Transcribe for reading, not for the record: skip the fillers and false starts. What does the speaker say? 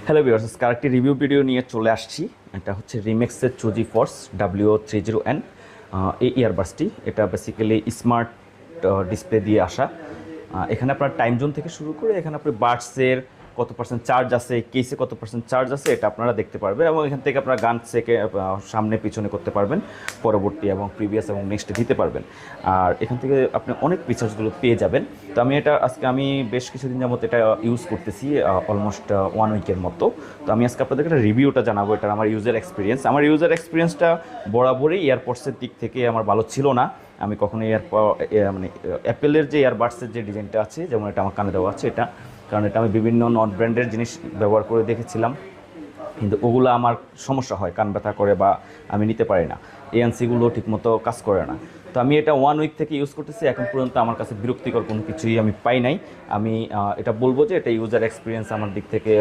Hello viewers, আজকে আরেকটি review video নিয়ে চলে আসছি। এটা হচ্ছে রিমেক্সের চুজি ফোর্স WO30N এই ইয়ারবাডসটি। এটা বেসিক্যালি স্মার্ট ডিসপ্লে দিয়ে আসা। এখানে আপনার টাইম জোন থেকে শুরু করে এখানে আপনি বাডসের কত পার্সেন্ট চার্জ আছে, কেসে কত পার্সেন্ট চার্জ আছে, এটা আপনারা দেখতে পারবেন এবং এখান থেকে আপনারা গান সেকে সামনে পিছনে করতে পারবেন, পরবর্তী এবং প্রিভিয়াস এবং নেক্সটে দিতে পারবেন। আর এখান থেকে আপনি অনেক ফিচার্সগুলো পেয়ে যাবেন। তো আমি এটা আজকে বেশ কিছুদিন যাবত এটা ইউজ করতেছি, অলমোস্ট 1 উইকের মতো। তো আমি আজকে আপনাদেরকে একটা রিভিউটা জানাবো, এটা আমার ইউজার এক্সপিরিয়েন্স। আমার ইউজার এক্সপিরিয়েন্সটা বরাবরই এয়ারপডসের দিক থেকে আমার ভালো ছিল না। আমি কখনো মানে অ্যাপেলের যে ইয়ারবাডসের যে ডিজাইনটা আছে, যেমন এটা আমার কানে দেওয়া আছে, এটা কারণ এটা আমি বিভিন্ন নন ব্র্যান্ডের জিনিস ব্যবহার করে দেখেছিলাম, কিন্তু ওগুলো আমার সমস্যা হয়, কান ব্যথা করে বা আমি নিতে পারি না, এএনসিগুলো ঠিকমতো কাজ করে না। তো আমি এটা 1 উইক থেকে ইউজ করতেছি, এখন পর্যন্ত আমার কাছে বিরক্তিকর কোনো কিছুই আমি পাই নাই। আমি এটা বলবো যে এটা ইউজার এক্সপিরিয়েন্স আমার দিক থেকে